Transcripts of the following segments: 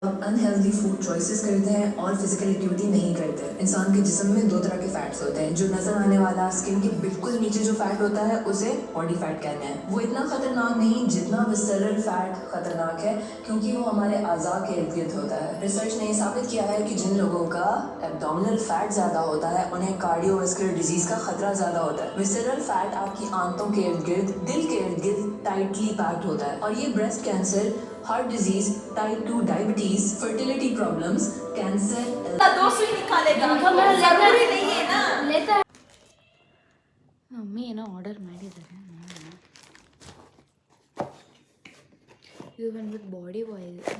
Unhealthy food choices करते हैं और फिजिकल एक्टिविटी नहीं करते। इंसान के जिस्म में दो तरह के फैट्स होते हैं। जो नजर आने वाला स्किन के बिल्कुल नीचे जो फैट होता है उसे बॉडी फैट कहते हैं। वो इतना खतरनाक नहीं जितना विसरल फैट खतरनाक है, क्योंकि वो हमारे अज़ा के इर्द गिर्द होता है। रिसर्च ने साबित किया है कि जिन लोगों का एब्डोमिनल फैट ज्यादा होता है उन्हें कार्डियोवास्कुलर डिजीज का खतरा ज्यादा होता है। विसरल फैट आपकी आंतों के इर्द गिर्द, दिल के इर्द गिर्द टाइटली पैक्ड होता है और ये breast cancer, heart disease, type 2 diabetes, fertility problems, cancer. दो सुई निकालेगा जरूरी नहीं है ना। लेता ಮಮ್ಮಿ ಏನೋ ಆರ್ಡರ್ ಮಾಡಿದ್ದಾರೆ. ಇದು ಬಂದ್ಬಿಟ್ಟು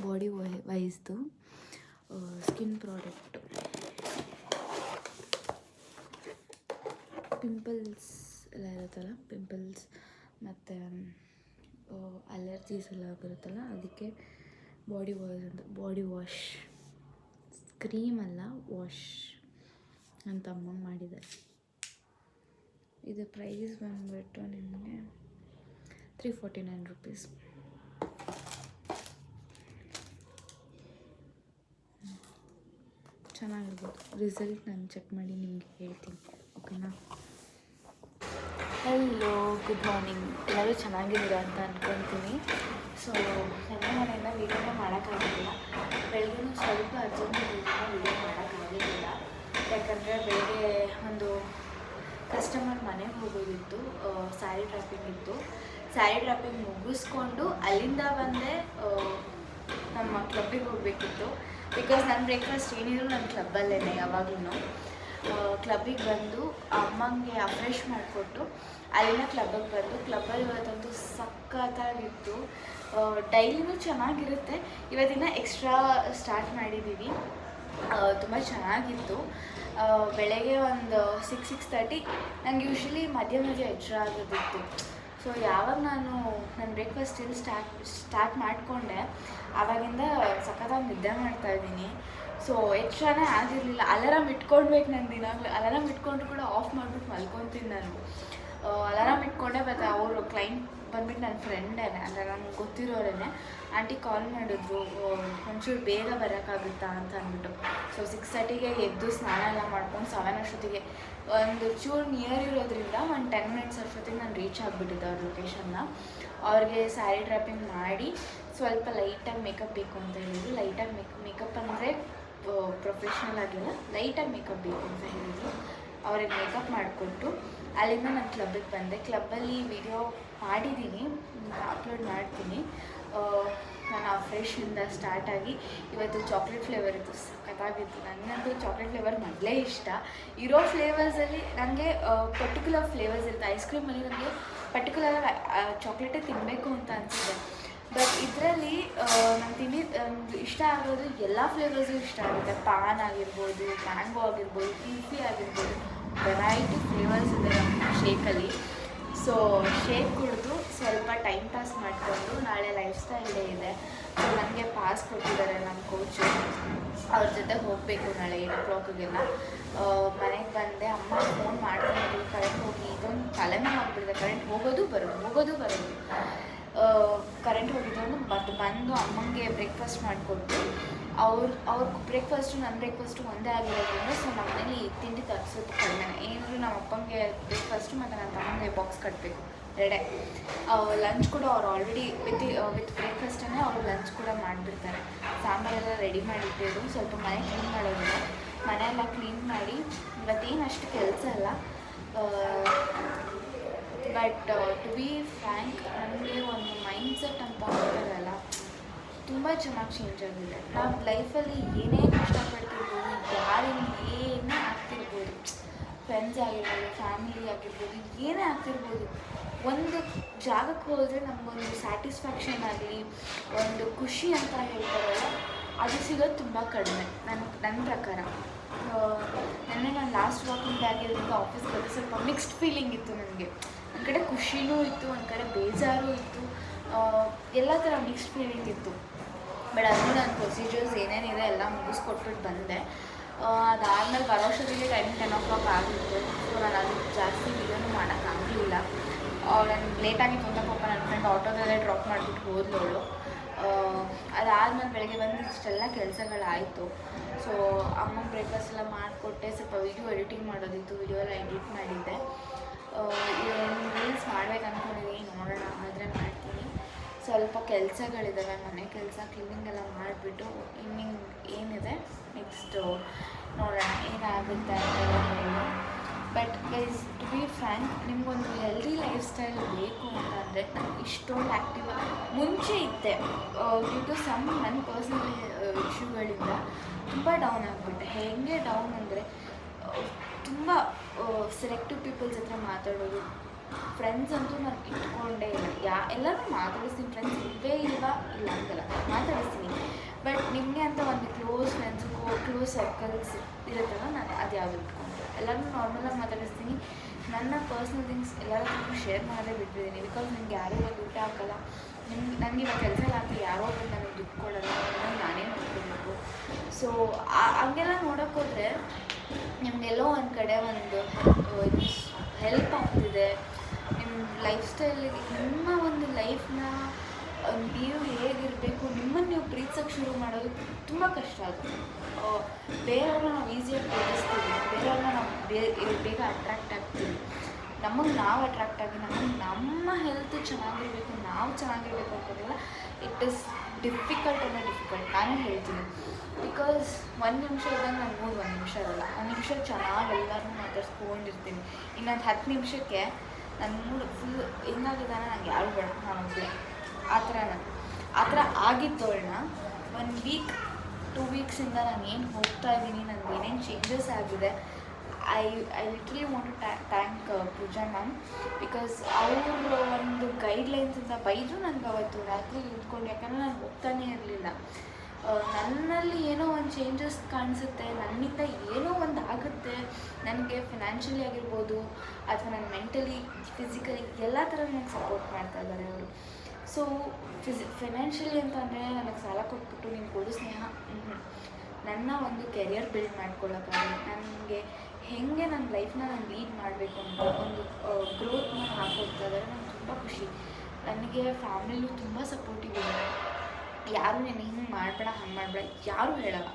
ಬಾಡಿ ವೈಸ್ದು ಸ್ಕಿನ್ ಪ್ರಾಡಕ್ಟ್. ಪಿಂಪಲ್ಸ್ ಎಲ್ಲ ಇರುತ್ತಲ್ಲ, ಪಿಂಪಲ್ಸ್ ಮತ್ತು ಅಲರ್ಜೀಸ್ ಎಲ್ಲ ಬರುತ್ತಲ್ಲ, ಅದಕ್ಕೆ ಬಾಡಿ ವಾಶ್, ಕ್ರೀಮ್ ಅಲ್ಲ ವಾಶ್ ಅಂತ ಅಮ್ಮ ಮಾಡಿದ್ದಾರೆ. ಇದು ಪ್ರೈಸ್ ಬಂದುಬಿಟ್ಟು ನಿಮಗೆ 349 rupees. ಚೆನ್ನಾಗಿರ್ಬೋದು. ರಿಸಲ್ಟ್ ನಾನು ಚೆಕ್ ಮಾಡಿ ನಿಮಗೆ ಹೇಳ್ತೀನಿ, ಓಕೆನಾ? Hello, good morning. ಎಲ್ಲರೂ ಚೆನ್ನಾಗಿದ್ದೀರಾ ಅಂತ ಅಂದ್ಕೊತೀನಿ. ಸೊ ನನ್ನ ಮನೆಯಿಂದ ವೀಡಿಯೋನ ಮಾಡೋಕ್ಕಾಗಲಿಲ್ಲ. ಬೆಳಗ್ಗೆ ಸ್ವಲ್ಪ ಅರ್ಜೆಂಟ್ ಇರೋದ್ರಿಂದ ವೀಡಿಯೋ ಮಾಡೋಕ್ಕಾಗಲಿಲ್ಲ. ಯಾಕಂದರೆ ಬೆಳಗ್ಗೆ ಒಂದು ಕಸ್ಟಮರ್ ಮನೆಗೆ ಹೋಗೋದಿತ್ತು, ಸ್ಯಾರಿ ಡ್ರಾಪಿಂಗ್ ಇತ್ತು. ಸ್ಯಾರಿ ಡ್ರಾಪಿಂಗ್ ಮುಗಿಸ್ಕೊಂಡು ಅಲ್ಲಿಂದ ಬಂದೆ ನಮ್ಮ ಕ್ಲಬ್ಬಿಗೆ ಹೋಗಬೇಕಿತ್ತು. ಬಿಕಾಸ್ ನನ್ನ ಬ್ರೇಕ್ಫಾಸ್ಟ್ ಏನಿದ್ರು ನನ್ನ ಕ್ಲಬ್ಬಲ್ಲೇ ಯಾವಾಗಲೂ. ಕ್ಲಬ್ಬಿಗೆ ಬಂದು ಅಮ್ಮಂಗೆ ಫ್ರೆಶ್ ಮಾಡಿಕೊಟ್ಟು ಅಲ್ಲಿಂದ ಕ್ಲಬ್ಬಿಗೆ ಬಂದು, ಕ್ಲಬ್ಬಲ್ಲಿ ಇವತ್ತಂತೂ ಸಖತ್ತಾಗಿತ್ತು. ಡೈಲಿನೂ ಚೆನ್ನಾಗಿರುತ್ತೆ, ಇವತ್ತಿನ ಎಕ್ಸ್ಟ್ರಾ ಸ್ಟಾರ್ಟ್ ಮಾಡಿದ್ದೀವಿ. ತುಂಬ ಚೆನ್ನಾಗಿತ್ತು. ಬೆಳಗ್ಗೆ ಒಂದು 6-6:30 ನನಗೆ ಯೂಶ್ವಲಿ ಮಧ್ಯ ಎಚ್ಚರ ಆಗೋದಿತ್ತು. ಸೊ ಯಾವಾಗ ನಾನು ನನ್ನ ಬ್ರೇಕ್ಫಾಸ್ಟ್ ಇಲ್ಲಿ ಸ್ಟಾರ್ಟ್ ಮಾಡಿಕೊಂಡೆ ಆವಾಗಿಂದ ಸಖತ್ತಾಗಿ ನಿದ್ದೆ ಮಾಡ್ತಾಯಿದ್ದೀನಿ. ಸೊ ಎಚ್ಚರನೇ ಆಗಿರಲಿಲ್ಲ. ಅಲಾರಾಮ್ ಇಟ್ಕೊಳ್ಬೇಕು ನಾನು ದಿನಾಗಲೂ. ಅಲಾರಾಮ್ ಇಟ್ಕೊಂಡ್ರು ಕೂಡ ಆಫ್ ಮಾಡಿಬಿಟ್ಟು ಮಲ್ಕೊತೀನಿ ನಾನು. ಅಲಾರಾಮ್ ಇಟ್ಕೊಂಡೆ. ಮತ್ತು ಅವರು ಕ್ಲೈಂಟ್ ಬಂದ್ಬಿಟ್ಟು ನನ್ನ ಫ್ರೆಂಡೇ, ಅಂದರೆ ನನಗೆ ಗೊತ್ತಿರೋರೇ. ಆಂಟಿ ಕಾಲ್ ಮಾಡಿದ್ರು, ಒಂಚೂರು ಬೇಗ ಬರೋಕ್ಕಾಗುತ್ತಾ ಅಂತ ಅಂದ್ಬಿಟ್ಟು. ಸೊ 6:30ಗೆ ಎದ್ದು ಸ್ನಾನ ಎಲ್ಲ ಮಾಡ್ಕೊಂಡು 7 ಅಷ್ಟೊತ್ತಿಗೆ ಒಂದು ಚೂರು ನಿಯರ್ ಇರೋದ್ರಿಂದ ಒಂದು 10 minutes ಅಷ್ಟೊತ್ತಿಗೆ ನಾನು ರೀಚ್ ಆಗಿಬಿಟ್ಟಿದ್ದೆ ಅವ್ರ ಲೊಕೇಶನ್ನ. ಅವ್ರಿಗೆ ಸ್ಯಾರಿ ಡ್ರಾಪಿಂಗ್ ಮಾಡಿ ಸ್ವಲ್ಪ ಲೈಟಾಗಿ ಮೇಕಪ್ ಬೇಕು ಅಂತ ಹೇಳಿದ್ರು. ಲೈಟಾಗಿ ಮೇಕಪ್ ಅಂದರೆ ಪ್ರೊಫೆಷ್ನಲ್ ಆಗಿಲ್ಲ, ಲೈಟಾಗಿ ಮೇಕಪ್ ಬೇಕು ಅಂತ ಹೇಳಿದ್ರು. ಅವ್ರಿಗೆ ಮೇಕಪ್ ಮಾಡಿಕೊಟ್ಟು ಅಲ್ಲಿಂದ ನಾನು ಕ್ಲಬ್ಬಿಗೆ ಬಂದೆ. ಕ್ಲಬ್ಬಲ್ಲಿ ವಿಡಿಯೋ ಮಾಡಿದ್ದೀನಿ, ಅಪ್ಲೋಡ್ ಮಾಡ್ತೀನಿ. ನಾನು ಫ್ರೆಶಿಂದ ಸ್ಟಾರ್ಟಾಗಿ ಇವತ್ತು ಚಾಕ್ಲೇಟ್ ಫ್ಲೇವರ್ ಇತ್ತು, ಸಖತ್ತಾಗಿತ್ತು. ನನಗಂತೂ ಚಾಕ್ಲೇಟ್ ಫ್ಲೇವರ್ ಮೊದಲೇ ಇಷ್ಟ. ಇರೋ ಫ್ಲೇವರ್ಸಲ್ಲಿ ನನಗೆ ಪರ್ಟಿಕ್ಯುಲರ್ ಫ್ಲೇವರ್ಸ್ ಇರುತ್ತೆ. ಐಸ್ ಕ್ರೀಮಲ್ಲಿ ನನಗೆ ಪರ್ಟಿಕ್ಯುಲರ್ ಚಾಕ್ಲೇಟೇ ತಿನ್ನಬೇಕು ಅಂತ ಅನಿಸುತ್ತೆ. ಬಟ್ ಇದರಲ್ಲಿ ನಂಗೆ ಇಷ್ಟ ಆಗೋದು ಎಲ್ಲ ಫ್ಲೇವರ್ಸು ಇಷ್ಟ ಆಗುತ್ತೆ. ಪಾನ್ ಆಗಿರ್ಬೋದು, ಮ್ಯಾಂಗೋ ಆಗಿರ್ಬೋದು, ಕುಲ್ಫಿ ಆಗಿರ್ಬೋದು, ವೆರೈಟಿ ಫ್ಲೇವರ್ಸ್ ಇದೆ ನಮ್ಮ ಶೇಕಲ್ಲಿ. ಸೊ ಶೇಕ್ ಕುಡಿದು ಸ್ವಲ್ಪ ಟೈಮ್ ಪಾಸ್ ಮಾಡಿಕೊಂಡು ನಾಳೆ ಲೈಫ್ ಸ್ಟೈಲ್ ಡೇ ಇದೆ. ಸೊ ನನಗೆ ಪಾಸ್ ಕೊಟ್ಟಿದ್ದಾರೆ ನಮ್ಮ ಕೋಚು. ಅವ್ರ ಜೊತೆ ಹೋಗಬೇಕು ನಾಳೆ 8 o'clockಗೆಲ್ಲ. ಮನೆಗೆ ಬಂದೆ, ಅಮ್ಮ ಫೋನ್ ಮಾಡ್ಕೊಂಡು ಕರೆಂಟ್ ಹೋಗಿ ಇದೊಂದು ತಲೆನೋವು ಆಗಿಬಿಟ್ಟಿದೆ. ಕರೆಂಟ್ ಹೋಗೋದು ಬರೋದು. ಕರೆಂಟ್ ಹೋಗಿದ್ದು ಮತ್ತು ಬಂದು ಅಮ್ಮಂಗೆ ಬ್ರೇಕ್ಫಾಸ್ಟ್ ಮಾಡಿಕೊಟ್ಟು ಅವ್ರ ಬ್ರೇಕ್ಫಾಸ್ಟು ನನ್ನ ಬ್ರೇಕ್ಫಾಸ್ಟು ಒಂದೇ ಆಗಿರೋದ್ರಿಂದ ಸೊ ನಮ್ಮ ಮನೇಲಿ ತಿಂಡಿ ತರಿಸೋದು ಕಡಿಮೆ. ಏನಾದರೂ ನಮ್ಮ ಅಪ್ಪಂಗೆ ಬ್ರೇಕ್ಫಾಸ್ಟು ಮತ್ತು ನನ್ನ ತಮ್ಮಂಗೆ ಬಾಕ್ಸ್ ಕಟ್ಟಬೇಕು ಎರಡೇ. ಲಂಚ್ ಕೂಡ ಅವ್ರು ಆಲ್ರೆಡಿ ವಿತ್ ಬ್ರೇಕ್ಫಾಸ್ಟನ್ನೇ ಅವರು ಲಂಚ್ ಕೂಡ ಮಾಡಿಬಿಡ್ತಾರೆ. ಸಾಂಬಾರೆಲ್ಲ ರೆಡಿ ಮಾಡಿಟ್ಟಿದ್ದು. ಸ್ವಲ್ಪ ಮನೆ ಕ್ಲೀನ್ ಮಾಡೋದಿಲ್ಲ, ಮನೆಯೆಲ್ಲ ಕ್ಲೀನ್ ಮಾಡಿ ಇವತ್ತೇನು ಅಷ್ಟು ಕೆಲಸ ಇಲ್ಲ. ಬಟ್ ಟು ಬಿ ಫ್ರ್ಯಾಂಕ್, ನನಗೆ ಒಂದು ಮೈಂಡ್ಸೆಟ್ ಅಂತ ಅಂತಾರಲ್ಲ, ತುಂಬ ಚೆನ್ನಾಗಿ ಚೇಂಜ್ ಆಗಿದೆ. ನಾವು ಲೈಫಲ್ಲಿ ಏನೇ ಕಷ್ಟಪಡ್ತಿರ್ಬೋದು, ಯಾರಿಂದ ಏನೇ ಆಗ್ತಿರ್ಬೋದು, ಫ್ರೆಂಡ್ಸ್ ಆಗಿರ್ಬೋದು, ಫ್ಯಾಮಿಲಿ ಆಗಿರ್ಬೋದು, ಏನೇ ಆಗ್ತಿರ್ಬೋದು, ಒಂದು ಜಾಗಕ್ಕೆ ಹೋದರೆ ನಮಗೊಂದು ಸ್ಯಾಟಿಸ್ಫ್ಯಾಕ್ಷನ್ ಆಗಲಿ, ಒಂದು ಖುಷಿ ಅಂತ ಹೇಳ್ತಾರಲ್ಲ, ಅದು ಸಿಗೋದು ತುಂಬ ಕಡಿಮೆ ನನ್ನ ಪ್ರಕಾರ. ನೆನ್ನೆ ನಾನು ಲಾಸ್ಟ್ ವಾಕಿಂಗ್ ಡೇ ಆಗಿರೋದ್ರಿಂದ ಆಫೀಸ್ಗೆ ಹೋದರೆ ಸ್ವಲ್ಪ ಮಿಕ್ಸ್ಡ್ ಫೀಲಿಂಗ್ ಇತ್ತು ನನಗೆ. ಒಂದು ಕಡೆ ಖುಷಿನೂ ಇತ್ತು, ಒಂದು ಕಡೆ ಬೇಜಾರು ಇತ್ತು, ಎಲ್ಲ ಥರ ಮಿಕ್ಸ್ಡ್ ಫೀಲಿಂಗ್ ಇತ್ತು. ಬಟ್ ಅದು ನನ್ನ ಪ್ರೊಸೀಜರ್ಸ್ ಏನೇನಿದೆ ಎಲ್ಲ ಮುಗಿಸ್ಕೊಟ್ಬಿಟ್ಟು ಬಂದೆ. ಅದಾದಮೇಲೆ ಬರೋಷ್ಟೊತ್ತಿಗೆ 10 o'clock ಆಗಿತ್ತು. ಸೊ ನಾನು ಅದಕ್ಕೆ ಜಾಸ್ತಿ ವೀಡಿಯೋನೂ ಮಾಡೋಕ್ಕಾಗಲಿಲ್ಲ. ನನಗೆ ಲೇಟಾಗಿತ್ತು ಅಂತ ಪಾಪ ನನ್ನ ಫ್ರೆಂಡ್ ಆಟೋದಲ್ಲೇ ಡ್ರಾಪ್ ಮಾಡಿಬಿಟ್ಟು ಹೋದವಳು. ಅದಾದಮೇಲೆ ಬೆಳಗ್ಗೆ ಬಂದು ಇಷ್ಟೆಲ್ಲ ಕೆಲಸಗಳಾಯಿತು. ಸೊ ಅಮ್ಮಂಗೆ ಬ್ರೇಕ್ಫಾಸ್ಟ್ ಎಲ್ಲ ಮಾಡಿಕೊಟ್ಟೆ, ಸ್ವಲ್ಪ ವೀಡಿಯೋ ಎಡಿಟಿಂಗ್ ಮಾಡೋದಿತ್ತು, ವೀಡಿಯೋ ಎಲ್ಲ ಎಡಿಟ್ ಮಾಡಿದ್ದೆ. ರೀಲ್ಸ್ ಮಾಡ್ಬೇಕು ಅಂದ್ಕೊಂಡಿದ್ದೀನಿ, ನೋಡೋಣ ಆದರೆ ಮಾಡ್ತೀನಿ. ಸ್ವಲ್ಪ ಕೆಲಸಗಳಿದ್ದಾವೆ, ಮನೆ ಕೆಲಸ ಕ್ಲೀನಿಂಗ್ ಎಲ್ಲ ಮಾಡಿಬಿಟ್ಟು ಇನ್ನಿಂಗ್ ಏನಿದೆ ನೆಕ್ಸ್ಟು ನೋಡೋಣ ಏನಾಗುತ್ತೆ ಅಂತೆಲ್ಲ ಹೇಳಿ. But guys, to be frank, ನಿಮಗೊಂದು ಹೆಲ್ದಿ ಲೈಫ್ ಸ್ಟೈಲ್ ಬೇಕು ಅಂತಂದರೆ ನಾನು ಇಷ್ಟೊಂದು ಆ್ಯಕ್ಟಿವ್ ಮುಂಚೆ ಇದ್ದೆ. ಡ್ಯೂ ಟು ಸಮ್ ನನ್ನ ಪರ್ಸ್ನಲ್ ಇಶ್ಯೂಗಳಿಂದ ತುಂಬ ಡೌನ್ ಆಗಿಬಿಟ್ಟೆ. ಹೇಗೆ ಡೌನ್ ಅಂದರೆ ತುಂಬ ಸೆಲೆಕ್ಟಿವ್ ಪೀಪಲ್ಸ್ ಹತ್ರ ಮಾತಾಡೋದು. ಫ್ರೆಂಡ್ಸ್ ಅಂತೂ ನಾನು ಇಟ್ಕೊಂಡೇ ಇಲ್ಲ. ಎಲ್ಲರೂ ಮಾತಾಡಿಸ್ತೀನಿ, ಫ್ರೆಂಡ್ಸ್ ಇಲ್ಲವೇ ಇಲ್ಲ ಅಂತಲ್ಲ, ಮಾತಾಡಿಸ್ತೀನಿ. ಬಟ್ ನಿಮಗೆ ಅಂತ ಒಂದು ಕ್ಲೋಸ್ ಫ್ರೆಂಡ್ಸು, ಕ್ಲೋಸ್ ಸರ್ಕಲ್ಸ್ ಇರುತ್ತಲ್ಲ, ನಾನು ಅದು ಯಾವುದು ಇಟ್ಕೊಂಡೆ. ಎಲ್ಲರೂ ನಾರ್ಮಲಾಗಿ ಮಾತಾಡಿಸ್ತೀನಿ. ನನ್ನ ಪರ್ಸ್ನಲ್ ಥಿಂಗ್ಸ್ ಎಲ್ಲರ ಹತ್ರ ಶೇರ್ ಮಾಡೇ ಬಿಟ್ಟಿದ್ದೀನಿ. ಬಿಕಾಸ್ ನನಗೆ ಯಾರೂ ಇವಾಗ ದುಡ್ಡು ಹಾಕಲ್ಲ, ನನಗೆ ಇವಾಗ ಕೆಲಸ ಹಾಕಿ ಯಾರೋ ಒಬ್ಬರು ನನಗೆ ದುಡ್ಡು ಕೊಡೋಲ್ಲ, ನಾನೇ ಮಾಡ್ಕೊಬೇಕು. ಸೊ ಹಂಗೆಲ್ಲ ನೋಡೋಕ್ಕೋದ್ರೆ ನಿಮಗೆಲ್ಲೋ ಒಂದು ಕಡೆ ಒಂದು ಹೆಲ್ಪ್ ಆಗ್ತಿದೆ. ನಿಮ್ಮ ಲೈಫ್ ಸ್ಟೈಲಿಗೆ, ನಿಮ್ಮ ಒಂದು ಲೈಫ್ನ ನೀವು ಹೇಗಿರಬೇಕು, ನಿಮ್ಮನ್ನು ನೀವು ಪ್ರೀತಿಸೋಕ್ಕೆ ಶುರು ಮಾಡೋದು ತುಂಬ ಕಷ್ಟ ಆಗುತ್ತೆ. ಬೇರೆಯವ್ರನ್ನ ನಾವು ಈಸಿಯಾಗಿ ಪ್ರೀತಿಸ್ತೀವಿ, ಬೇರೆಯವ್ರನ್ನ ನಾವು ಬೇಗ ಅಟ್ರ್ಯಾಕ್ಟ್ ಆಗ್ತೀವಿ. ನಮಗೆ ನಾವು ಅಟ್ರ್ಯಾಕ್ಟ್ ಆಗಿ ನಮ್ಮ ಹೆಲ್ತ್ ಚೆನ್ನಾಗಿರಬೇಕು, ನಾವು ಚೆನ್ನಾಗಿರಬೇಕು ಅಂತಿಲ್ಲ. It is difficult. ನಾನೇ ಹೇಳ್ತೀನಿ. ಬಿಕಾಸ್ 1 ನಿಮಿಷ ಇದ್ದಂಗೆ ನಾನು ಮೂರು 1 ನಿಮಿಷ ಇರಲ್ಲ. 1 ನಿಮಿಷ ಚೆನ್ನಾಗಿ ಎಲ್ಲರೂ ಮಾತಾಡ್ಸ್ಕೊಂಡಿರ್ತೀನಿ. ಇನ್ನೊಂದು 10 ನಿಮಿಷಕ್ಕೆ ನನ್ನ ಮೂಡ್ ಫುಲ್ ಹೆಂಗಾಗಿದ್ದಾನೆ, ನಂಗೆ ಯಾರು ಬೇಡ, ನಾನು ಒಬ್ಬಳೆ, ಆ ಥರ ಆಗಿದ್ದವಳನ್ನ 1 ವೀಕ್ 2 ವೀಕ್ಸಿಂದ ನಾನು ಏನು ಹೋಗ್ತಾ ಇದ್ದೀನಿ, ನನಗೆ ಏನೇನು ಚೇಂಜಸ್ ಆಗಿದೆ. I literally want to thank Pooja ma'am. Because ಅವರು ಒಂದು ಗೈಡ್ಲೈನ್ಸಿಂದ ಬೈದು ನನಗೆ ಅವತ್ತು ರಾತ್ರಿ ಇದ್ಕೊಂಡು, ಯಾಕಂದರೆ ನಾನು ಹೋಗ್ತಾನೇ ಇರಲಿಲ್ಲ. ನನ್ನಲ್ಲಿ ಏನೋ ಒಂದು ಚೇಂಜಸ್ ಕಾಣಿಸುತ್ತೆ, ನನ್ನಿಂದ ಏನೋ ಒಂದು ಆಗುತ್ತೆ, ನನಗೆ ಫಿನಾನ್ಷಿಯಲಿ ಆಗಿರ್ಬೋದು ಅಥವಾ ನನ್ನ ಮೆಂಟಲಿ, ಫಿಸಿಕಲಿ ಎಲ್ಲ ಥರ ನನಗೆ ಸಪೋರ್ಟ್ ಮಾಡ್ತಾ ಇದ್ದಾರೆ ಅವರು. ಸೊ ಫಿನಾನ್ಷಿಯಲಿ ಅಂತಂದರೆ ನನಗೆ ಸಾಲ ಕೊಟ್ಬಿಟ್ಟು ನೀನು ಕೊಡು ಸ್ನೇಹ, ನನ್ನ ಒಂದು ಕೆರಿಯರ್ ಬಿಲ್ಡ್ ಮಾಡ್ಕೊಳ್ಳೋಕ್ಕಾಗಲಿ, ನನಗೆ ಹೇಗೆ ನನ್ನ ಲೈಫ್ನ ನಾನು ಲೀಡ್ ಮಾಡಬೇಕು ಅಂತ ಒಂದು ಗ್ರೋತ್ನ ಹಾಕೊಡ್ತಾ ಇದ್ದಾರೆ. ನನಗೆ ತುಂಬ ಖುಷಿ. ನನಗೆ ಫ್ಯಾಮಿಲಿಯೂ ತುಂಬ ಸಪೋರ್ಟಿವ್ ಇದೆ. ಯಾರೂ ನೀನು ಹಿಂಗೆ ಮಾಡಬೇಡ, ಹಂಗೆ ಮಾಡಬೇಡ ಯಾರೂ ಹೇಳಲ್ಲ.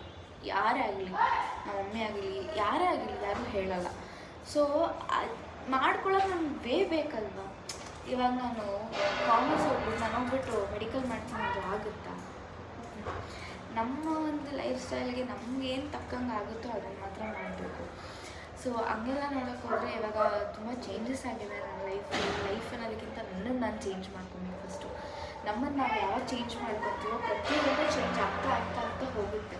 ಯಾರೇ ಆಗಲಿ, ನಮ್ಮ ಮಮ್ಮಿ ಆಗಲಿ, ಯಾರೇ ಆಗಲಿ, ಯಾರೂ ಹೇಳಲ್ಲ. ಸೊ ಮಾಡ್ಕೊಳ್ಳೋಕೆ ನನಗೆ ಬೇಕಲ್ವ. ಇವಾಗ ನಾನು ಕಾಮರ್ಸ್ ಹೋಗ್ಬಿಟ್ಟು ನಾನು ಹೋಗ್ಬಿಟ್ಟು ಮೆಡಿಕಲ್ ಮಾಡ್ತೀನಿ ಅಂದರೆ ಆಗುತ್ತಾ? ನಮ್ಮ ಒಂದು ಲೈಫ್ ಸ್ಟೈಲ್ಗೆ ನಮಗೇನು ತಕ್ಕಂಗೆ ಆಗುತ್ತೋ ಅದನ್ನು ಮಾತ್ರ ಮಾಡಬೇಕು. ಸೊ ಹಂಗೆಲ್ಲ ನೋಡೋಕೆ ಹೋದರೆ ಇವಾಗ ತುಂಬ ಚೇಂಜಸ್ ಆಗಿದೆ ನನ್ನ ಲೈಫ್ ಅನ್ನೋದಕ್ಕಿಂತ ನನ್ನನ್ನು ನಾನು ಚೇಂಜ್ ಮಾಡ್ಕೊಬೇಕು ಫಸ್ಟು. ನಮ್ಮನ್ನು ನಾವು ಯಾವಾಗ ಚೇಂಜ್ ಮಾಡ್ಕೊತೀವೋ ಪ್ರತಿಯೊಂದು ಚೇಂಜ್ ಆಗ್ತಾ ಹೋಗುತ್ತೆ.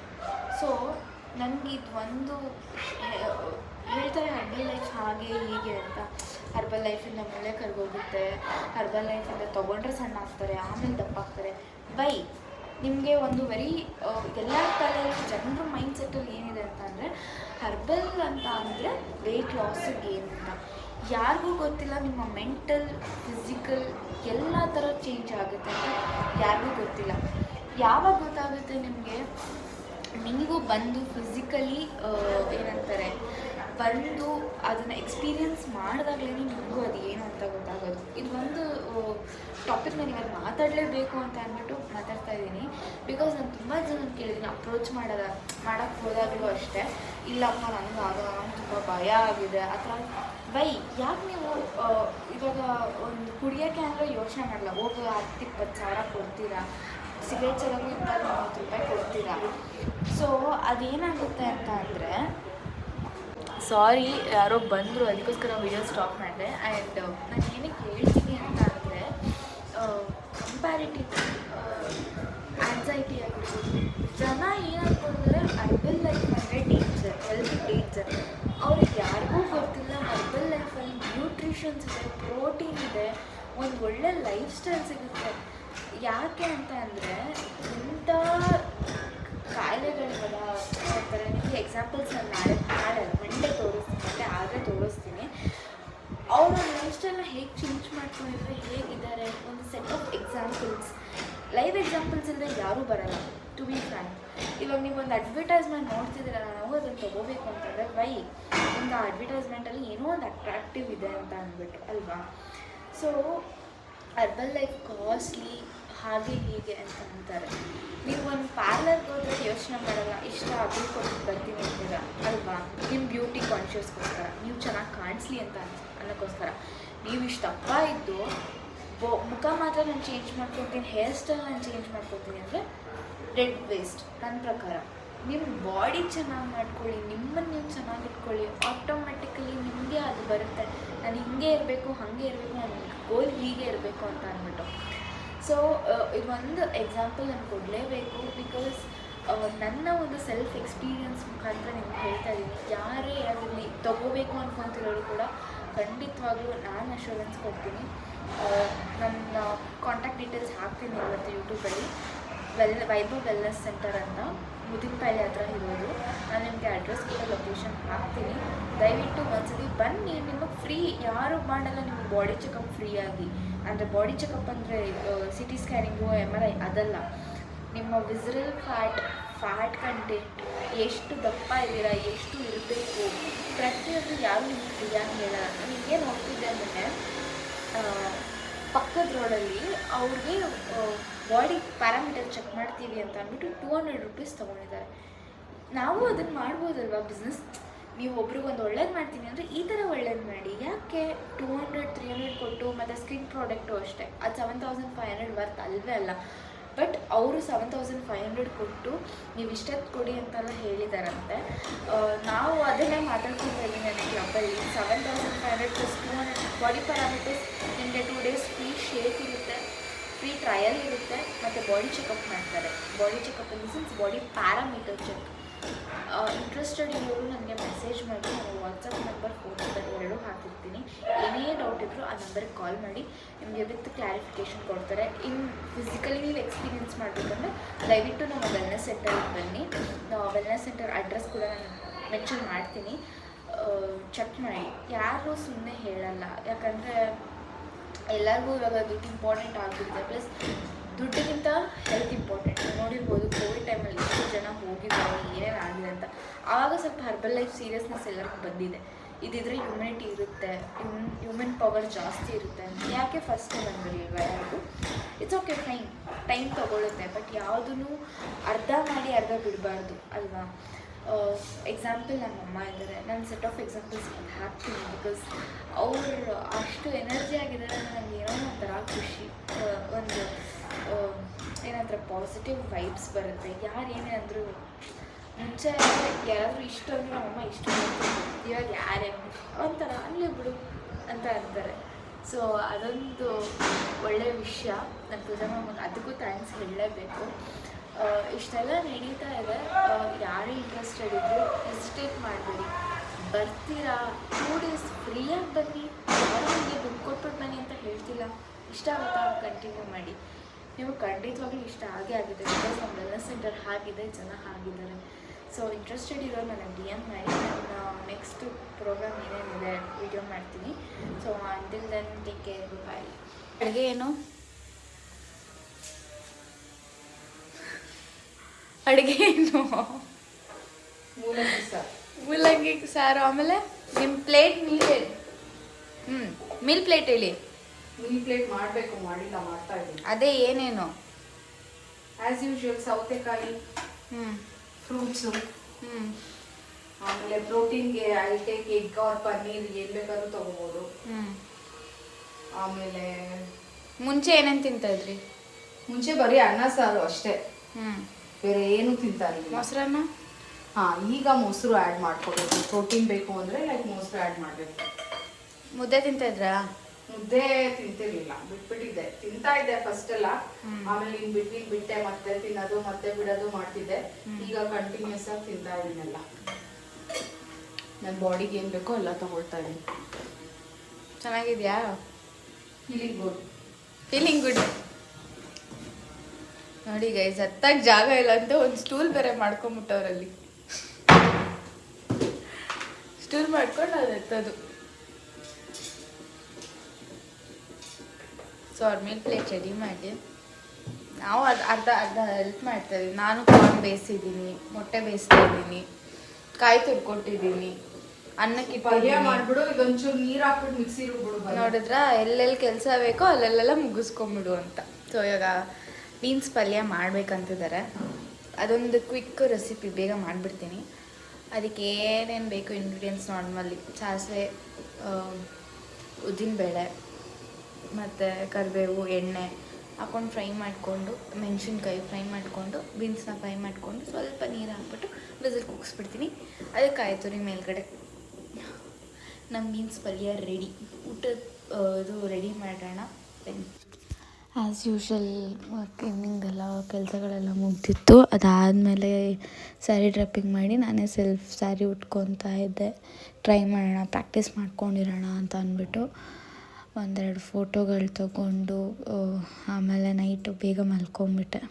ಸೊ ನನಗೆ ಇದು ಒಂದು ಹೇಳ್ತಾರೆ ಹರ್ಬಲ್ ಲೈಫ್ ಹಾಗೆ ಹೀಗೆ ಅಂತ. ಹರ್ಬಲ್ ಲೈಫಿಂದ ಮೂಳೆ ಕರ್ಗೋಗುತ್ತೆ, ಹರ್ಬಲ್ ಲೈಫಿಂದ ತೊಗೊಂಡ್ರೆ ಸಣ್ಣ ಆಗ್ತಾರೆ, ಆಮೇಲೆ ದಪ್ಪ ಆಗ್ತಾರೆ. ಬೈ ನಿಮಗೆ ಒಂದು ವೆರಿ ಎಲ್ಲ ತಲೆಯಲ್ಲಿ ಜನರ ಮೈಂಡ್ಸೆಟ್ಟಲ್ಲಿ ಏನಿದೆ ಅಂತ ಅಂದರೆ ಹರ್ಬಲ್ ಅಂತ ಅಂದರೆ ವೆಯ್ಟ್ ಲಾಸ್ ಗೇನ್ ಅಂತ. ಯಾರಿಗೂ ಗೊತ್ತಿಲ್ಲ ನಿಮ್ಮ ಮೆಂಟಲ್, ಫಿಸಿಕಲ್ ಎಲ್ಲ ಥರ ಚೇಂಜ್ ಆಗುತ್ತೆ ಅಂತ ಯಾರಿಗೂ ಗೊತ್ತಿಲ್ಲ. ಯಾವಾಗ ಗೊತ್ತಾಗುತ್ತೆ ನಿಮಗೆ? ನಿಮಗೂ ಬಂದು ಫಿಸಿಕಲಿ ಏನಂತಾರೆ ಬಂದು ಅದನ್ನು ಎಕ್ಸ್ಪೀರಿಯನ್ಸ್ ಮಾಡಿದಾಗಲೇ ನಿಮಗೂ ಅದು ಏನು ಅಂತ ಗೊತ್ತಾಗೋದು. ಇದು ಒಂದು ಟಾಪಿಕ್ ನಾನು ಇವಾಗ ಮಾತಾಡಲೇಬೇಕು ಅಂತ ಅಂದ್ಬಿಟ್ಟು ಮಾತಾಡ್ತಾ ಇದ್ದೀನಿ. ಬಿಕಾಸ್ ನಾನು ತುಂಬ ಜನ ಕೇಳಿದ್ದೀನಿ, ಅಪ್ರೋಚ್ ಮಾಡೋಕ್ಕೆ ಹೋದಾಗಲೂ ಅಷ್ಟೇ, ಇಲ್ಲಪ್ಪ ನನಗೆ ಆಗೋಲ್ಲ, ನಂಗೆ ತುಂಬ ಭಯ ಆಗಿದೆ ಆ ಥರ. ಬೈ ಯಾಕೆ ನೀವು ಇವಾಗ ಒಂದು ಕುಡಿಯೋಕ್ಕೆ ಅಂದರೆ ಯೋಚನೆ ಮಾಡಲ್ಲ, ಹೋಗಿ 10-20 ಸಾವಿರ ಕೊಡ್ತೀರಾ, ಸಿಗರೇಟ್ಸ್ ಎಲ್ಲ 20-30 ರೂಪಾಯಿ ಕೊಡ್ತೀರಾ. ಸೊ ಅದೇನಾಗುತ್ತೆ ಅಂತ ಅಂದರೆ, ಸಾರಿ ಯಾರೋ ಬಂದರು ಅದಕ್ಕೋಸ್ಕರ ವೀಡಿಯೋ ಸ್ಟಾಪ್ ಮಾಡಿದೆ. ಆ್ಯಂಡ್ ನಾನು ಏನಕ್ಕೆ ಹೇಳ್ತೀನಿ ಅಂತ ಅಂದರೆ ಕಂಪ್ಯಾರಿಟಿವ್ ಆ್ಯನ್ಸೈಟಿ ಆಗಿರ್ಬೋದು. ಜನ ಏನು ಅಂದ್ಕೊಂಡಿದ್ದಾರೆ ಹರ್ಬಲ್ ಲೈಫ್ ಅಂದರೆ ಡೇಂಜರ್, ಹೆಲ್ತ್ ಡೇಂಜರ್. ಅವ್ರಿಗೆ ಯಾರಿಗೂ ಗೊತ್ತಿಲ್ಲ ಹರ್ಬಲ್ ಲೈಫಲ್ಲಿ ನ್ಯೂಟ್ರಿಷನ್ಸ್ ಇದೆ, ಪ್ರೋಟೀನ್ ಇದೆ, ಒಂದು ಒಳ್ಳೆ ಲೈಫ್ ಸ್ಟೈಲ್ ಸಿಗುತ್ತೆ. ಯಾಕೆ ಅಂತ ಅಂದರೆ ಇಂಥ ಕಾಯಿಲೆಗಳಿಗೆಲ್ಲ ಹೇಳ್ತಾರೆ. ನಿಮಗೆ ಎಕ್ಸಾಂಪಲ್ಸ್ ನಾನು ನಾಳೆ ಮಂಡೇ ತೋರಿಸ್ತೀನಿ, ಆದರೆ ತೋರಿಸ್ತೀನಿ. ಅವರ ಲೈಫ್ ಸ್ಟೈಲ್ನ ಹೇಗೆ ಚೇಂಜ್ ಮಾಡ್ಕೊಂಡಿದ್ರೆ ಹೇಗಿದ್ದಾರೆ, ಒಂದು set of examples. Live examples ಇಲ್ಲದೆ ಯಾರೂ ಬರೋಲ್ಲ, ಟು ಬಿ ಫ್ರ್ಯಾಂಕ್. ಇವಾಗ ನೀವು ಒಂದು ಅಡ್ವರ್ಟೈಸ್ಮೆಂಟ್ ನೋಡ್ತಿದ್ದೀರ, ನಾವು ಅದನ್ನು ತೊಗೋಬೇಕು ಅಂತಂದರೆ ವೈ ಒಂದು ಅಡ್ವರ್ಟೈಸ್ಮೆಂಟಲ್ಲಿ ಏನೋ ಒಂದು ಅಟ್ರಾಕ್ಟಿವ್ ಇದೆ ಅಂತ ಅಂದ್ಬಿಟ್ಟು ಅಲ್ವಾ. ಸೊ ಹರ್ಬಲ್ ಲೈಫ್ ಕಾಸ್ಟ್ಲಿ ಹಾಗೆ ಹೀಗೆ ಅಂತ ಅಂತಾರೆ. ನೀವು ಒಂದು ಪಾರ್ಲರ್ಗೆ ಹೋದರೆ ಯೋಚನೆ ಮಾಡಲ್ಲ, ಇಷ್ಟ ಅದು ಕೊಟ್ಟು ಬರ್ತೀನಿ ಅಂತೀರಾ ಅಲ್ವಾ? ನಿಮ್ಮ ಬ್ಯೂಟಿ ಕಾನ್ಷಿಯಸ್ಗೋಸ್ಕರ, ನೀವು ಚೆನ್ನಾಗಿ ಕಾಣಿಸ್ಲಿ ಅಂತ ಅನ್ನೋಕ್ಕೋಸ್ಕರ. ನೀವು ಇಷ್ಟು ದಪ್ಪ ಇದ್ದು ಮುಖ ಮಾತ್ರ ನಾನು ಚೇಂಜ್ ಮಾಡ್ಕೊತೀನಿ, ಹೇರ್ ಸ್ಟೈಲ್ ನಾನು ಚೇಂಜ್ ಮಾಡ್ಕೊತೀನಿ ಅಂದರೆ ಡೆಡ್ ವೇಸ್ಟ್ ನನ್ನ ಪ್ರಕಾರ. ನಿಮ್ಮ ಬಾಡಿ ಚೆನ್ನಾಗಿ ಮಾಡ್ಕೊಳ್ಳಿ, ನಿಮ್ಮನ್ನು ನೀವು ಚೆನ್ನಾಗಿ ಇಟ್ಕೊಳ್ಳಿ, ಆಟೋಮೆಟಿಕಲಿ ನಿಮಗೆ ಅದು ಬರುತ್ತೆ. ನಾನು ಹಿಂಗೆ ಇರಬೇಕು, ಹಾಗೆ ಇರಬೇಕು, ನನ್ನ ಗೋಲ್ ಹೀಗೆ ಇರಬೇಕು ಅಂತ ಅಂದ್ಬಿಟ್ಟು. ಸೊ ಇದೊಂದು ಎಕ್ಸಾಂಪಲ್ ನಾನು ಕೊಡಲೇಬೇಕು, ಬಿಕಾಸ್ ನನ್ನ ಒಂದು ಸೆಲ್ಫ್ ಎಕ್ಸ್ಪೀರಿಯನ್ಸ್ ಮುಖಾಂತರ ನಿಮ್ಗೆ ಹೇಳ್ತಾ ಇದ್ದೀನಿ. ಯಾರೇ ಅದರಲ್ಲಿ ತೊಗೋಬೇಕು ಅಂದ್ಕೊತಿರೋರು ಕೂಡ ಖಂಡಿತವಾಗ್ಲೂ ನಾನು ಅಶ್ಯೂರೆನ್ಸ್ ಕೊಡ್ತೀನಿ. ನನ್ನ ಕಾಂಟ್ಯಾಕ್ಟ್ ಡೀಟೇಲ್ಸ್ ಹಾಕ್ತೀನಿ ಇವತ್ತು ಯೂಟ್ಯೂಬಲ್ಲಿ. ವೈಭವ್ ವೆಲ್ನೆಸ್ ಸೆಂಟರ್ ಅಂತ ಮುದಿನಪೇಟೆ ಹತ್ರ ಇರೋದು. ನಾನು ನಿಮಗೆ ಅಡ್ರೆಸ್ ಕೂಡ ಲೊಕೇಶನ್ ಹಾಕ್ತೀನಿ. ದಯವಿಟ್ಟು ಒಂದ್ಸತಿ ಬನ್ನಿ. ನಿಮಗೆ ಫ್ರೀ, ಯಾರು ಮಾಡಲ್ಲ ನಿಮಗೆ ಬಾಡಿ ಚೆಕಪ್ ಫ್ರೀಯಾಗಿ. ಅಂದರೆ ಬಾಡಿ ಚೆಕಪ್ ಅಂದರೆ CT ಸ್ಕ್ಯಾನಿಂಗು, MRI ಅದಲ್ಲ. ನಿಮ್ಮ ವಿಸರಲ್ ಫ್ಯಾಟ್ ಕಂಟೆಂಟ್, ಎಷ್ಟು ದಪ್ಪ ಇದ್ದೀರಾ, ಎಷ್ಟು ಇರಬೇಕು, ಪ್ರತಿಯೊಂದು ಯಾರು ನಿಮಗೆ ಫ್ರೀಯಾಗಿ ಹೇಳಲ್ಲ. ನಾನು ಹಿಂಗೆ ನೋಡ್ತಿದ್ದೆ ಮೊನ್ನೆ ಪಕ್ಕದ ರೋಡಲ್ಲಿ ಅವ್ರಿಗೆ ಬಾಡಿ ಪ್ಯಾರಾಮೀಟರ್ ಚೆಕ್ ಮಾಡ್ತೀವಿ ಅಂತ ಅಂದ್ಬಿಟ್ಟು 200 ರೂಪೀಸ್ ತೊಗೊಂಡಿದ್ದಾರೆ. ನಾವು ಅದನ್ನು ಮಾಡ್ಬೋದಲ್ವಾ ಬಿಸ್ನೆಸ್? ನೀವು ಒಬ್ರಿಗೆ ಒಂದು ಒಳ್ಳೇದು ಮಾಡ್ತೀನಿ ಅಂದರೆ ಈ ಥರ ಒಳ್ಳೇದು ಮಾಡಿ. ಯಾಕೆ 200-300 ಕೊಟ್ಟು, ಮತ್ತು ಸ್ಕಿನ್ ಪ್ರಾಡಕ್ಟು ಅಷ್ಟೇ, ಅದು 7500 ವರ್ತ್ ಅಲ್ವೇ ಅಲ್ಲ. ಬಟ್ ಅವರು 7500 ಕೊಟ್ಟು ನೀವು ಇಷ್ಟೊತ್ತು ಕೊಡಿ ಅಂತೆಲ್ಲ ಹೇಳಿದಾರಂತೆ. ನಾವು ಅದನ್ನೇ ಮಾತಾಡ್ಕೊಂಡು ಇದ್ದೀವಿ ನನ್ನ ಕ್ಲಬ್ಬಲ್ಲಿ. 7500 ಪ್ಲಸ್ 200 ಬಾಡಿ ಪ್ಯಾರಾಮೀಟರ್ಸ್. ನಿಮಗೆ 2 ಡೇಸ್ ಫ್ರೀ ಶೇಕ್ ಇರುತ್ತೆ, ಫ್ರೀ ಟ್ರಯಲ್ ಇರುತ್ತೆ, ಮತ್ತು ಬಾಡಿ ಚೆಕಪ್ ಮಾಡ್ತಾರೆ. Body checkup in the sense body parameter check. Interested ಇರೋರು ನನಗೆ ಮೆಸೇಜ್ ಮಾಡಿ, ನಾನು ವಾಟ್ಸಪ್ ನಂಬರ್, ಫೋನ್ ನಂಬರ್ ಎರಡೂ ಹಾಕಿರ್ತೀನಿ. ಏನೇ ಡೌಟ್ ಇದ್ದರೂ ಆ ನಂಬರ್ಗೆ ಕಾಲ್ ಮಾಡಿ ನಿಮಗೆ ವಿತ್ ಕ್ಲಾರಿಫಿಕೇಷನ್ ಕೊಡ್ತಾರೆ. ಇನ್ನು ಫಿಸಿಕಲಿ ನೀವು ಎಕ್ಸ್ಪೀರಿಯನ್ಸ್ ಮಾಡಬೇಕಂದ್ರೆ ದಯವಿಟ್ಟು ನಮ್ಮ ವೆಲ್ನೆಸ್ ಸೆಂಟರ್ಗೆ ಬನ್ನಿ. ವೆಲ್ನೆಸ್ ಸೆಂಟರ್ ಅಡ್ರೆಸ್ ಕೂಡ ನಾನು ಮೆನ್ಷನ್ ಮಾಡ್ತೀನಿ, ಚೆಕ್ ಮಾಡಿ. ಯಾರೂ ಸುಮ್ಮನೆ ಹೇಳಲ್ಲ, ಯಾಕಂದರೆ ಎಲ್ಲರಿಗೂ ಇವಾಗ ದುಡ್ಡು ಇಂಪಾರ್ಟೆಂಟ್ ಆಗಿರುತ್ತೆ. ಪ್ಲಸ್ ದುಡ್ಡಿಗಿಂತ ಹೆಲ್ತ್ ಇಂಪಾರ್ಟೆಂಟ್. ನೋಡಿರ್ಬೋದು ಕೋವಿಡ್ ಟೈಮಲ್ಲಿ ಎಷ್ಟು ಜನ ಹೋಗಿದ್ದಾರೆ, ಏನೇನು ಆಗಿದೆ ಅಂತ. ಆವಾಗ ಸ್ವಲ್ಪ ಹರ್ಬಲ್ ಲೈಫ್ ಸೀರಿಯಸ್ನೆಸ್ ಎಲ್ಲರಿಗೂ ಬಂದಿದೆ. ಇದಿದ್ರೆ ಇಮ್ಯುನಿಟಿ ಇರುತ್ತೆ, ಹ್ಯೂಮನ್ ಪವರ್ ಜಾಸ್ತಿ ಇರುತ್ತೆ ಅಂತ. ಯಾಕೆ ಫಸ್ಟ್ ಬಂದಿರಲಿಲ್ವ ಯಾವುದು? ಇಟ್ಸ್ ಓಕೆ, ಫೈನ್, ಟೈಮ್ ತೊಗೊಳುತ್ತೆ. ಬಟ್ ಯಾವುದೂ ಅರ್ಧ ಮಾಡಿ ಅರ್ಧ ಬಿಡಬಾರ್ದು ಅಲ್ವಾ? ಎಕ್ಸಾಂಪಲ್ ನಮ್ಮ ಅಮ್ಮ ಇದ್ದಾರೆ, ನಾನು ಸೆಟ್ ಆಫ್ ಎಕ್ಸಾಂಪಲ್ಸ್ ಹಾಕ್ತೀನಿ. ಬಿಕಾಸ್ ಅವರು ಅಷ್ಟು ಎನರ್ಜಿ ಆಗಿದ್ದಾರೆ, ನನಗೆ ಏನೋ ಒಂಥರ ಖುಷಿ, ಒಂದು ಏನಂದ್ರೆ ಪಾಸಿಟಿವ್ ವೈಬ್ಸ್ ಬರುತ್ತೆ. ಯಾರು ಏನೇ ಅಂದರೂ ಮುಂಚೆ ಯಾರಾದರೂ ಇಷ್ಟ ಅಂದರೆ ನಮ್ಮಮ್ಮ ಇಷ್ಟ ಮಾಡ್ತಿದ್ರು, ಇವಾಗ ಯಾರೇ ಒಂಥರ ಅಲ್ಲೇ ಬಿಡು ಅಂತ ಅಂತಾರೆ. ಸೊ ಅದೊಂದು ಒಳ್ಳೆಯ ವಿಷಯ. ನನ್ನ ಪೂಜಾಮ್ಮಗೆ ಅದಕ್ಕೂ ಥ್ಯಾಂಕ್ಸ್ ಹೇಳಲೇಬೇಕು. ಇಷ್ಟೆಲ್ಲ ನಡೀತಾ ಇದೆ. ಯಾರೇ ಇಂಟ್ರೆಸ್ಟೆಡ್ ಇದ್ದರೂ ಹೆಸಿಟೇಟ್ ಮಾಡಬೇಡಿ, ಬರ್ತೀರಾ. 2 ಡೇಸ್ ಫ್ರೀಯಾಗಿ ಬನ್ನಿ, ಯಾರು ನಿಮಗೆ ದುಡ್ಡು ಕೊಟ್ಬಿಟ್ಟು ಬನ್ನಿ ಅಂತ ಹೇಳ್ತಿಲ್ಲ. ಇಷ್ಟ ಆಗುತ್ತಾ ಕಂಟಿನ್ಯೂ ಮಾಡಿ. ನೀವು ಖಂಡಿತವಾಗ್ಲೂ ಇಷ್ಟ ಆಗೇ ಆಗಿದೆ. ಬಿಕಾಸ್ ನಮ್ಮ ವೆಲ್ನೆಸ್ ಸೆಂಟರ್ ಆಗಿದೆ, ಜನ ಆಗಿದ್ದಾರೆ. ಸೊ ಇಂಟ್ರೆಸ್ಟೆಡ್ ಇರೋರು ನನಗೆ DM ಮಾಡಿ. ನಾನು ನೆಕ್ಸ್ಟ್ ಪ್ರೋಗ್ರಾಮ್ ಏನೇನಿದೆ ವಿಡಿಯೋ ಮಾಡ್ತೀನಿ. So until then take care, bye. ಅಡುಗೆ ಏನು? ಅಡುಗೆ ಏನು? ಮೂಲಂಗಿ ಸಾರು. ಆಮೇಲೆ ನಿಮ್ಮ ಪ್ಲೇಟ್ ಮೀಲ್ ಪ್ಲೇಟ್ ಹೇಳಿ. ಮೀಲ್ ಪ್ಲೇಟ್ ಮಾಡಬೇಕು, ಮಾಡಿಲ್ಲ, ಮಾಡ್ತಾ ಇದ್ದೀನಿ. ಅದೇ ಏನೇನು? ಆ್ಯಸ್ ಯೂಶುವಲ್ ಸೌತೆಕಾಯಿ, ಫ್ರೂಟ್ಸು, ಆಮೇಲೆ ಪ್ರೋಟೀನ್ಗೆ I take egg or paneer, ಏನು ಬೇಕಾದ್ರೂ ತೊಗೋಬೋದು. ಆಮೇಲೆ ಮುಂಚೆ ಏನೇನು ತಿಂತಾ ಇದ್ರಿ? ಮುಂಚೆ ಬರೀ ಅನ್ನ ಸಾರು ಅಷ್ಟೇ, ಬೇರೆ ಏನು ತಿಂತಾ ಇರಲಿಲ್ಲ. ಮೊಸರನ್ನ? ಈಗ ಮೊಸರು ಆ್ಯಡ್ ಮಾಡ್ಕೋಬೇಕು. ಪ್ರೋಟೀನ್ ಬೇಕು ಅಂದರೆ ಲೈಕ್ ಮೊಸರು ಆ್ಯಡ್ ಮಾಡಬೇಕು. ಮುದ್ದೆ ತಿಂತಾ ಇದ್ರಾ? ಮುದ್ದೆ ತಿಂತಿರ್ಲಿಲ್ಲ, ಬಿಟ್ಬಿಟ್ಟಿದ್ದೆ. ತಿಂತಾ ಇದ್ದೆ ಫಸ್ಟ್ ಎಲ್ಲ, ಆಮೇಲೆ ಇನ್ ಬಿಟ್ಟೆ, ಮತ್ತೆ ತಿನ್ನೋದು ಮತ್ತೆ ಬಿಡೋದು ಮಾಡ್ತಿದ್ದೆ. ಈಗ ಕಂಟಿನ್ಯೂಸ್ ಆಗಿ ತಿಂತಾ ಇದೀನಲ್ಲ. ನನ್ನ ಬಾಡಿಗೆ ಏನು ಬೇಕೋ ಎಲ್ಲ ತಗೊಳ್ತಾ ಇದ್ದೀನಿ. ಚೆನ್ನಾಗಿದ್ಯಾ? Feeling good. ನೋಡಿ ಗೈಸ್, ಹತ್ತಾಗ ಜಾಗ ಇಲ್ಲ ಅಂತ ಒಂದು ಸ್ಟೂಲ್ ಬೇರೆ ಮಾಡ್ಕೊಂಬಿಟ್ಟವ್ರಲ್ಲಿ. ಸ್ಟೂಲ್ ಮಾಡ್ಕೊಂಡು ಅದು ಎತ್ತದು. ಸೊ ಅವ್ರ ಮೀಲ್ ಪ್ಲೇಟ್ ರೆಡಿ ಮಾಡಿ ನಾವು ಅರ್ಧ ಹೆಲ್ಪ್ ಮಾಡ್ತಾಯಿದ್ದೀವಿ. ನಾನು ಕಾರ್ನ್ ಬೇಯಿಸಿದ್ದೀನಿ, ಮೊಟ್ಟೆ ಬೇಯಿಸ್ತಾ ಇದ್ದೀನಿ, ಕಾಯಿ ತುರ್ಕೊಟ್ಟಿದ್ದೀನಿ, ಅನ್ನಕ್ಕೆ ಪಲ್ಯ ಇಟ್ಟಿದ್ದೀನಿ. ಮಾಡ್ಬಿಡು, ಈಗ ಒಂಚೂರು ನೀರು ಹಾಕ್ಬಿಟ್ಟು ಮಿಕ್ಸಿ ರುಬ್ಬಿಡು. ನೋಡಿದ್ರ ಎಲ್ಲೆಲ್ಲಿ ಕೆಲಸ ಬೇಕೋ ಅಲ್ಲೆಲ್ಲ ಮುಗಿಸ್ಕೊಂಬಿಡು ಅಂತ. ಸೊ ಇವಾಗ ಬೀನ್ಸ್ ಪಲ್ಯ ಮಾಡ್ಬೇಕಂತಿದ್ದಾರೆ. ಅದೊಂದು ಕ್ವಿಕ್ ರೆಸಿಪಿ, ಬೇಗ ಮಾಡಿಬಿಡ್ತೀನಿ. ಅದಕ್ಕೆ ಏನೇನು ಬೇಕು ಇಂಗ್ರೀಡಿಯೆಂಟ್ಸ್ ನಾರ್ಮಲಿ ಸಾಸಿವೆ, ಉದ್ದಿನಬೇಳೆ ಮತ್ತು ಕರಿಬೇವು, ಎಣ್ಣೆ ಹಾಕ್ಕೊಂಡು ಫ್ರೈ ಮಾಡಿಕೊಂಡು, ಮೆಣಸಿನ್ಕಾಯಿ ಫ್ರೈ ಮಾಡಿಕೊಂಡು, ಬೀನ್ಸ್ನ ಫ್ರೈ ಮಾಡಿಕೊಂಡು ಸ್ವಲ್ಪ ನೀರು ಹಾಕ್ಬಿಟ್ಟು ವಿಸಿಲ್ ಕೂಗಿಸ್ಬಿಡ್ತೀನಿ. ಅದಕ್ಕೆ ಆಯಿತು ರೀ ಮೇಲ್ಗಡೆ ನಮ್ಮ ಬೀನ್ಸ್ ಪಲ್ಯ ರೆಡಿ. ಊಟದ ಇದು ರೆಡಿ ಮಾಡೋಣ ಬನ್ನಿ. ಆ್ಯಸ್ ಯೂಶ್ವಲ್ ಕ್ಲೀನಿಂಗ್ದೆಲ್ಲ ಕೆಲಸಗಳೆಲ್ಲ ಮುಗ್ದಿತ್ತು. ಅದಾದಮೇಲೆ ಸ್ಯಾರಿ ಡ್ರಪ್ಪಿಂಗ್ ಮಾಡಿ ನಾನೇ ಸೆಲ್ಫ್ ಸ್ಯಾರಿ ಉಟ್ಕೊತಾ ಇದ್ದೆ. ಟ್ರೈ ಮಾಡೋಣ, ಪ್ರಾಕ್ಟೀಸ್ ಮಾಡ್ಕೊಂಡಿರೋಣ ಅಂತ ಅಂದ್ಬಿಟ್ಟು ಒಂದೆರಡು ಫೋಟೋಗಳು ತೊಗೊಂಡು ಆಮೇಲೆ ನೈಟು ಬೇಗ ಮಲ್ಕೊಂಬಿಟ್ಟೆ.